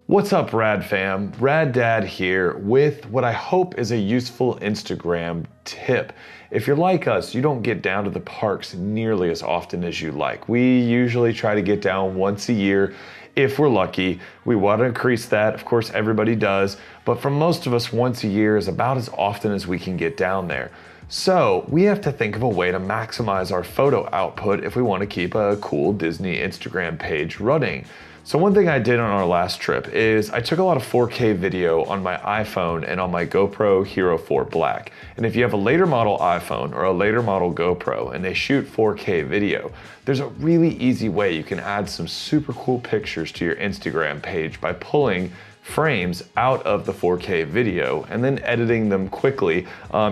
What's up, Rad fam? Rad Dad here with what I hope is a useful Instagram tip. If you're like us, you don't get down to the parks nearly as often as you like. We usually try to get down once a year if we're lucky. We want to increase that, of course everybody does, but for most of us once a year is about as often as we can get down there. So we have to think of a way to maximize our photo output if we want to keep a cool Disney Instagram page running. So one thing I did on our last trip is I took a lot of 4K video on my iPhone and on my GoPro Hero 4 Black. And if you have a later model iPhone or a later model GoPro and they shoot 4K video, there's a really easy way you can add some super cool pictures to your Instagram page by pulling frames out of the 4K video and then editing them quickly,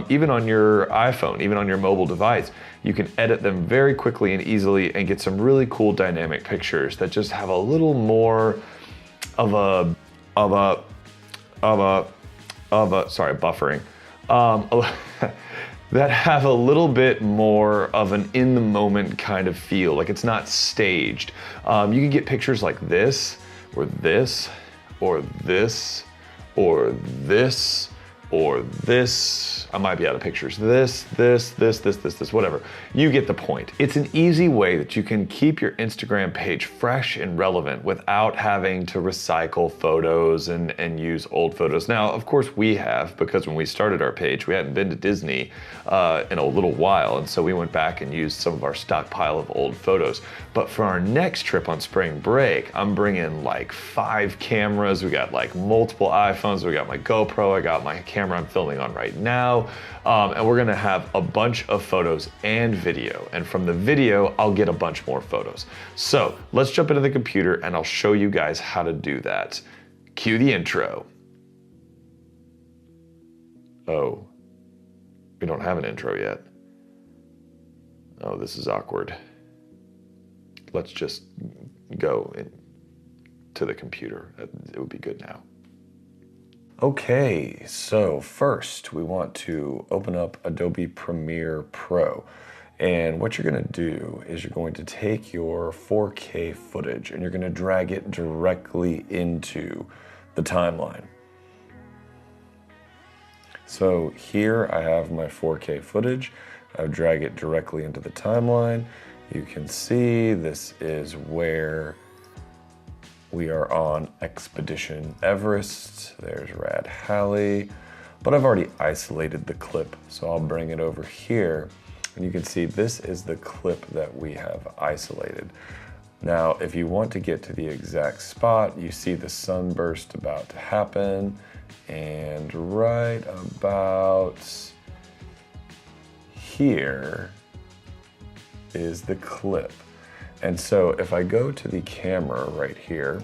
even on your iPhone, even on your mobile device. You can edit them very quickly and easily and get some really cool dynamic pictures that just have a little more of a sorry, buffering. That have a little bit more of an in the moment kind of feel, like it's not staged. You can get pictures like this, or this, or this, or this, or this. I might be out of pictures. This, whatever. You get the point. It's an easy way that you can keep your Instagram page fresh and relevant without having to recycle photos and use old photos. Now, of course we have, because when we started our page, we hadn't been to Disney in a little while, and so we went back and used some of our stockpile of old photos. But for our next trip on spring break, I'm bringing like 5 cameras. We got like multiple iPhones. We got my GoPro. I got my camera I'm filming on right now. And we're gonna have a bunch of photos and video. And from the video, I'll get a bunch more photos. So let's jump into the computer and I'll show you guys how to do that. Cue the intro. Oh, we don't have an intro yet. Oh, this is awkward. Let's just go to the computer. It would be good now. Okay, so first we want to open up Adobe Premiere Pro. And what you're gonna do is you're going to take your 4K footage and you're gonna drag it directly into the timeline. So here I have my 4K footage. I drag it directly into the timeline. You can see this is where we are on Expedition Everest. There's Rad Hallie, but I've already isolated the clip, so I'll bring it over here, and you can see this is the clip that we have isolated. Now, if you want to get to the exact spot, you see the sunburst about to happen, and right about here is the clip. And so if I go to the camera right here,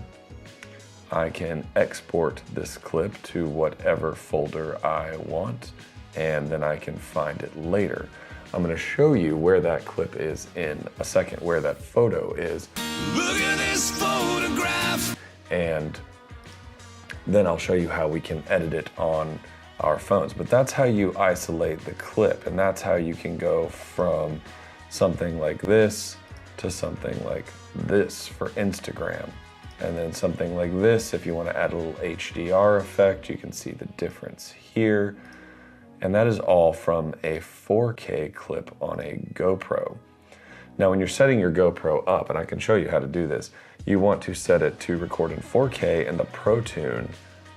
I can export this clip to whatever folder I want, and then I can find it later. I'm gonna show you where that clip is in a second, where that photo is. Look at this photograph! And then I'll show you how we can edit it on our phones. But that's how you isolate the clip, and that's how you can go from something like this to something like this for Instagram. And then something like this, if you want to add a little HDR effect, you can see the difference here. And that is all from a 4K clip on a GoPro. Now, when you're setting your GoPro up, and I can show you how to do this, you want to set it to record in 4K in the ProTune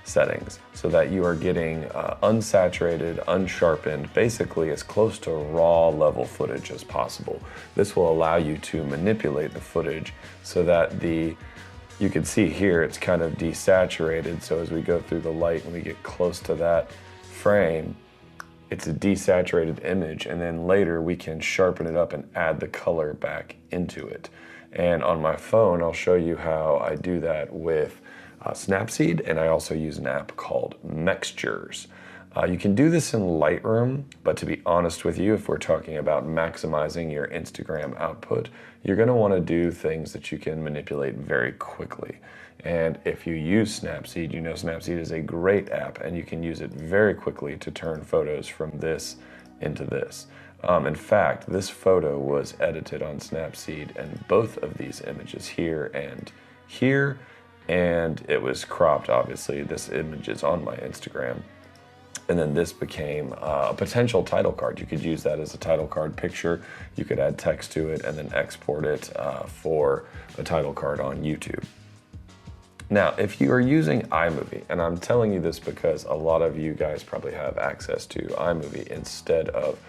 settings so that you are getting unsaturated, unsharpened, basically as close to raw level footage as possible. This will allow you to manipulate the footage so that you can see here it's kind of desaturated, so as we go through the light and we get close to that frame, it's a desaturated image, and then later we can sharpen it up and add the color back into it. And on my phone, I'll show you how I do that with Snapseed, and I also use an app called Mextures. You can do this in Lightroom, but to be honest with you, if we're talking about maximizing your Instagram output, you're gonna wanna do things that you can manipulate very quickly. And if you use Snapseed, you know Snapseed is a great app and you can use it very quickly to turn photos from this into this. In fact, this photo was edited on Snapseed, and both of these images here and here and it was cropped, obviously. This image is on my Instagram. And then this became a potential title card. You could use that as a title card picture. You could add text to it and then export it for a title card on YouTube. Now, if you are using iMovie, and I'm telling you this because a lot of you guys probably have access to iMovie instead of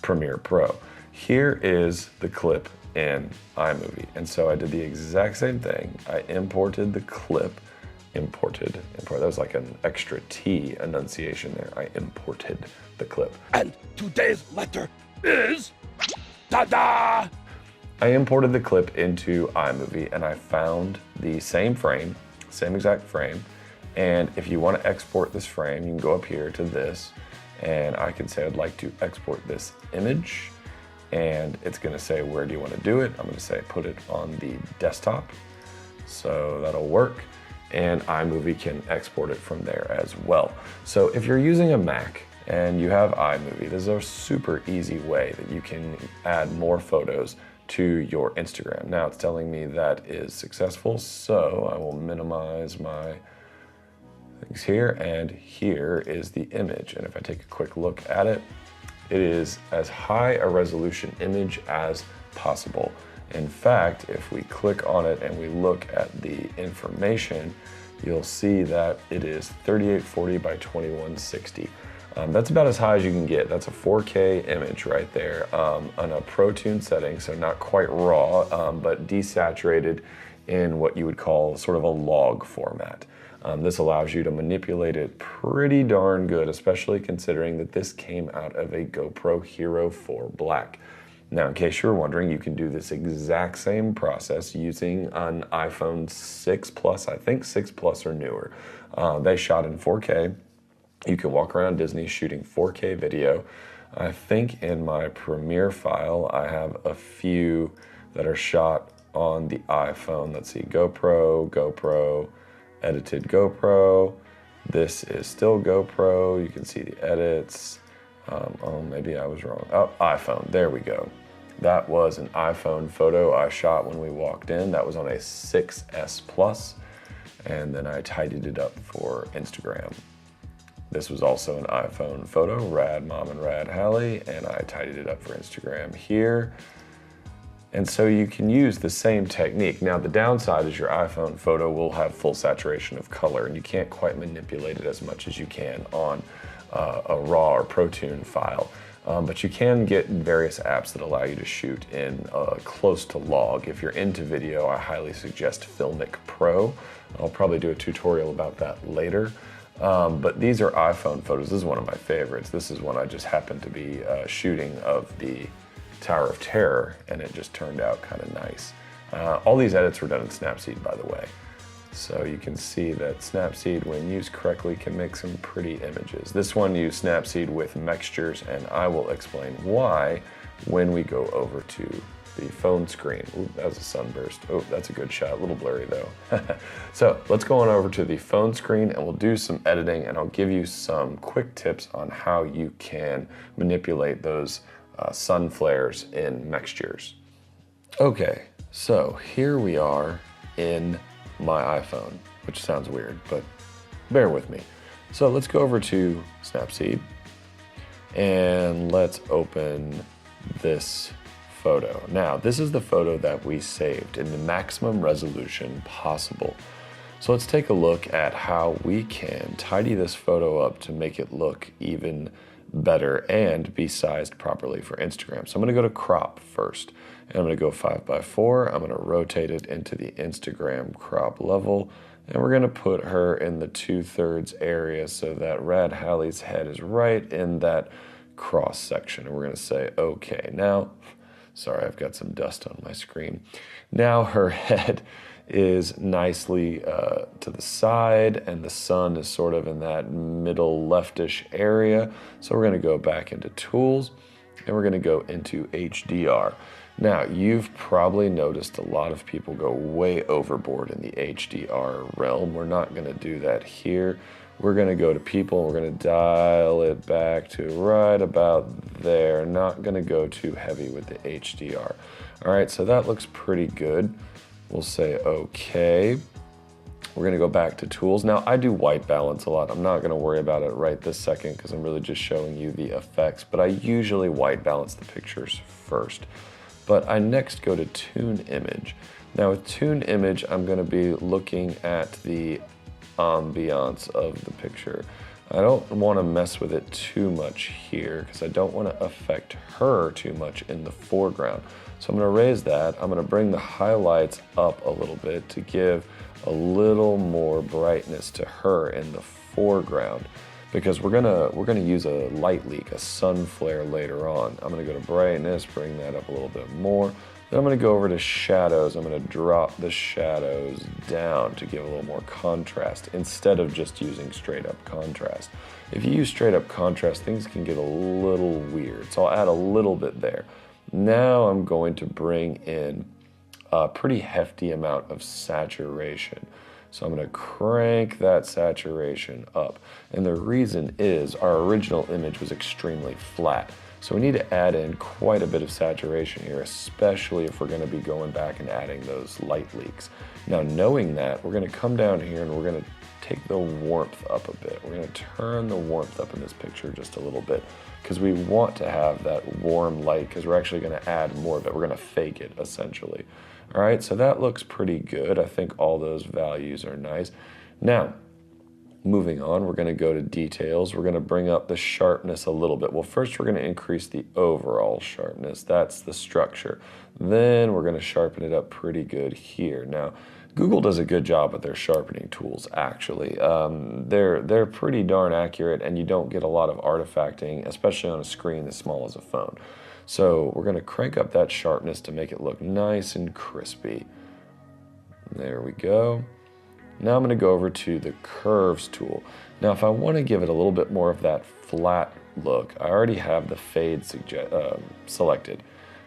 Premiere Pro. Here is the clip in iMovie. And so I did the exact same thing. I imported the clip, that was like an extra T enunciation there. I imported the clip. And today's letter is ta-da! I imported the clip into iMovie and I found the same frame, same exact frame. And if you want to export this frame, you can go up here to this and I can say I'd like to export this image, and it's going to say, where do you want to do it? I'm going to say put it on the desktop. So that'll work. And iMovie can export it from there as well. So if you're using a Mac and you have iMovie, this is a super easy way that you can add more photos to your Instagram. Now it's telling me that is successful, so I will minimize my things here, and here is the image. And if I take a quick look at it, it is as high a resolution image as possible. In fact, if we click on it and we look at the information, you'll see that it is 3840 by 2160. That's about as high as you can get. That's a 4K image right there on a ProTune setting, so not quite raw, but desaturated in what you would call sort of a log format. This allows you to manipulate it pretty darn good, especially considering that this came out of a GoPro Hero 4 Black. Now, in case you're wondering, you can do this exact same process using an iPhone 6 Plus, I think 6 Plus or newer. They shot in 4K. You can walk around Disney shooting 4K video. I think in my Premiere file, I have a few that are shot on the iPhone. Let's see, GoPro, edited GoPro. This is still GoPro. You can see the edits. Oh, maybe I was wrong. Oh, iPhone, there we go. That was an iPhone photo I shot when we walked in. That was on a 6S Plus, and then I tidied it up for Instagram. This was also an iPhone photo, Rad Mom and Rad Hallie, and I tidied it up for Instagram here. And so you can use the same technique. Now the downside is your iPhone photo will have full saturation of color, and you can't quite manipulate it as much as you can on a RAW or ProTune file. But you can get various apps that allow you to shoot in close to log. If you're into video, I highly suggest Filmic Pro. I'll probably do a tutorial about that later. But these are iPhone photos. This is one of my favorites. This is one I just happened to be shooting of the Tower of Terror, and it just turned out kind of nice. All these edits were done in Snapseed, by the way. So you can see that Snapseed, when used correctly, can make some pretty images. This one used Snapseed with Mextures, and I will explain why when we go over to the phone screen. Ooh, that was a sunburst. Oh, that's a good shot. A little blurry though. So let's go on over to the phone screen and we'll do some editing, and I'll give you some quick tips on how you can manipulate those sun flares in Mextures. Okay, so here we are in my iPhone, which sounds weird, but bear with me. So let's go over to Snapseed and let's open this photo. Now, this is the photo that we saved in the maximum resolution possible. So let's take a look at how we can tidy this photo up to make it look even better and be sized properly for Instagram. So I'm going to go to crop first, and I'm going to go 5x4. I'm going to rotate it into the Instagram crop level, and we're going to put her in the 2/3 area so that Rad Hallie's head is right in that cross section. And we're going to say okay. Now, sorry, I've got some dust on my screen. Now her head is nicely to the side, and the sun is sort of in that middle leftish area. So we're going to go back into Tools, and we're going to go into HDR. Now, you've probably noticed a lot of people go way overboard in the HDR realm. We're not going to do that here. We're going to go to People, and we're going to dial it back to right about there. Not going to go too heavy with the HDR. All right, so that looks pretty good. We'll say okay. We're gonna go back to tools. Now I do white balance a lot. I'm not gonna worry about it right this second because I'm really just showing you the effects, but I usually white balance the pictures first. But I next go to tune image. Now with tune image, I'm gonna be looking at the ambiance of the picture. I don't wanna mess with it too much here because I don't wanna affect her too much in the foreground. So I'm gonna raise that. I'm gonna bring the highlights up a little bit to give a little more brightness to her in the foreground because we're gonna use a light leak, a sun flare later on. I'm gonna go to brightness, bring that up a little bit more. Then I'm gonna go over to shadows. I'm gonna drop the shadows down to give a little more contrast instead of just using straight up contrast. If you use straight up contrast, things can get a little weird. So I'll add a little bit there. Now I'm going to bring in a pretty hefty amount of saturation. So I'm going to crank that saturation up. And the reason is our original image was extremely flat. So we need to add in quite a bit of saturation here, especially if we're going to be going back and adding those light leaks. Now knowing that, we're going to come down here and we're going to take the warmth up a bit. We're going to turn the warmth up in this picture just a little bit because we want to have that warm light because we're actually going to add more of it. We're going to fake it essentially. All right, so that looks pretty good. I think all those values are nice. Now, moving on, we're going to go to details. We're going to bring up the sharpness a little bit. Well, first we're going to increase the overall sharpness. That's the structure. Then we're going to sharpen it up pretty good here. Now, Google does a good job with their sharpening tools, actually. They're pretty darn accurate, and you don't get a lot of artifacting, especially on a screen as small as a phone. So we're going to crank up that sharpness to make it look nice and crispy. There we go. Now I'm going to go over to the curves tool. Now if I want to give it a little bit more of that flat look, I already have the fade selected,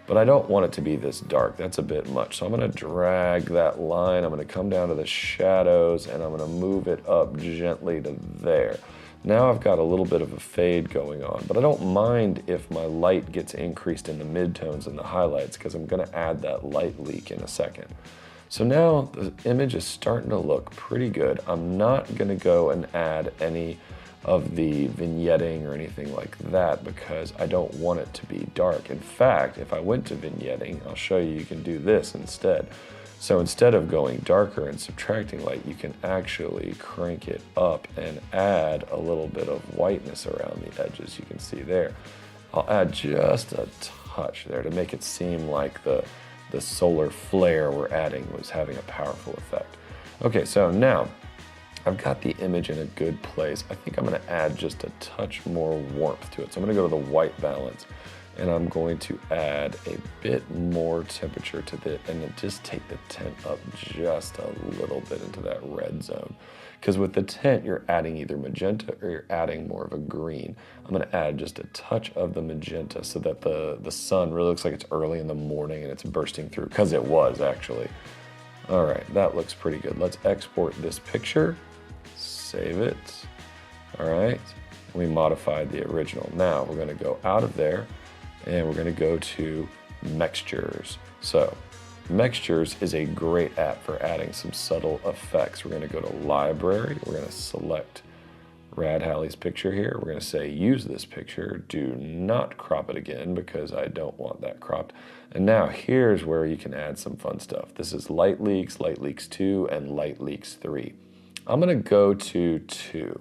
but I don't want it to be this dark. That's a bit much. So I'm going to drag that line. I'm going to come down to the shadows and I'm going to move it up gently to there. Now I've got a little bit of a fade going on, but I don't mind if my light gets increased in the midtones and the highlights because I'm going to add that light leak in a second. So now the image is starting to look pretty good. I'm not going to go and add any of the vignetting or anything like that because I don't want it to be dark. In fact, if I went to vignetting, I'll show you can do this instead. So instead of going darker and subtracting light, you can actually crank it up and add a little bit of whiteness around the edges. You can see there. I'll add just a touch there to make it seem like the solar flare we're adding was having a powerful effect. Okay, so now I've got the image in a good place. I think I'm going to add just a touch more warmth to it. So I'm going to go to the white balance. And I'm going to add a bit more temperature to it and then just take the tint up just a little bit into that red zone. Because with the tint, you're adding either magenta or you're adding more of a green. I'm going to add just a touch of the magenta so that the sun really looks like it's early in the morning and it's bursting through, because it was actually. All right, that looks pretty good. Let's export this picture, save it. All right, we modified the original. Now we're going to go out of there. And we're going to go to Mextures. So Mextures is a great app for adding some subtle effects. We're going to go to Library. We're going to select Rad Hallie's picture here. We're going to say use this picture. Do not crop it again because I don't want that cropped. And now here's where you can add some fun stuff. This is Light Leaks 2, and Light Leaks 3. I'm going to go to 2.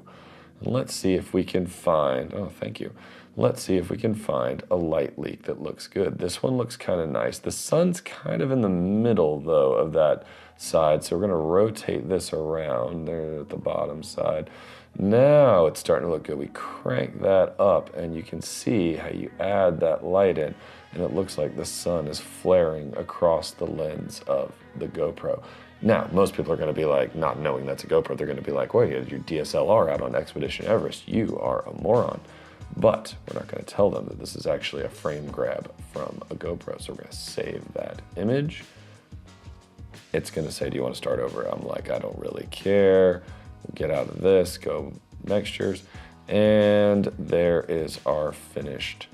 And let's see if we can find, oh, thank you. Let's see if we can find a light leak that looks good. This one looks kind of nice. The sun's kind of in the middle, though, of that side. So we're going to rotate this around there at the bottom side. Now it's starting to look good. We crank that up, and you can see how you add that light in, and it looks like the sun is flaring across the lens of the GoPro. Now, most people are going to be like, not knowing that's a GoPro, they're going to be like, well, you had your DSLR out on Expedition Everest. You are a moron. But we're not going to tell them that this is actually a frame grab from a GoPro. So we're going to save that image. It's going to say, do you want to start over? I'm like, I don't really care. We'll get out of this, go Mextures. And there is our finished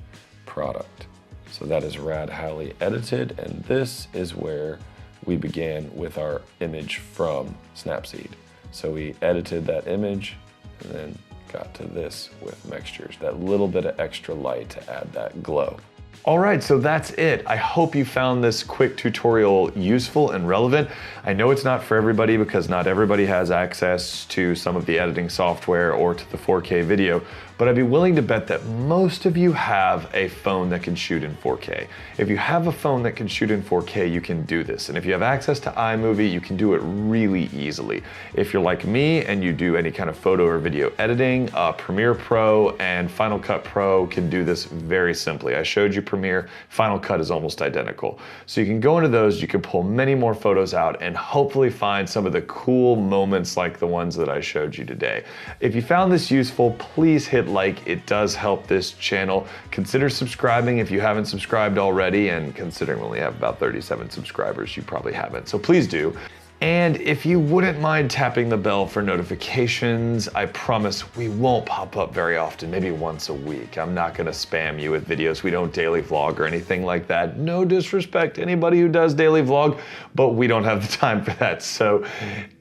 product. So that is Rad Hallie edited. And this is where we began with our image from Snapseed. So we edited that image and then got to this with mixtures, that little bit of extra light to add that glow. All right, so that's it. I hope you found this quick tutorial useful and relevant. I know it's not for everybody because not everybody has access to some of the editing software or to the 4K video, but I'd be willing to bet that most of you have a phone that can shoot in 4K. If you have a phone that can shoot in 4K, you can do this. And if you have access to iMovie, you can do it really easily. If you're like me and you do any kind of photo or video editing, Premiere Pro and Final Cut Pro can do this very simply. I showed you Premiere, Final Cut is almost identical. So you can go into those, you can pull many more photos out and hopefully find some of the cool moments like the ones that I showed you today. If you found this useful, please hit like, it does help this channel. Consider subscribing if you haven't subscribed already, and considering we only have about 37 subscribers, you probably haven't, so please do. And if you wouldn't mind tapping the bell for notifications, I promise we won't pop up very often, maybe once a week. I'm not gonna spam you with videos. We don't daily vlog or anything like that. No disrespect to anybody who does daily vlog, but we don't have the time for that. So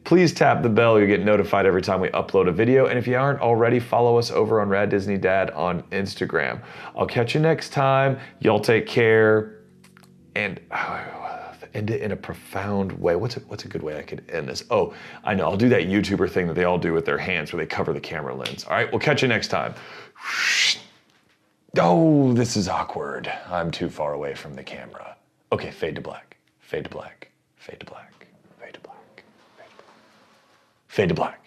please tap the bell, you'll get notified every time we upload a video. And if you aren't already, follow us over on Rad Disney Dad on Instagram. I'll catch you next time. Y'all take care. And end it in a profound way. What's a good way I could end this? Oh, I know, I'll do that YouTuber thing that they all do with their hands where they cover the camera lens. All right, we'll catch you next time. Oh, this is awkward. I'm too far away from the camera. Okay, fade to black, fade to black, fade to black, fade to black, fade to black, fade to black.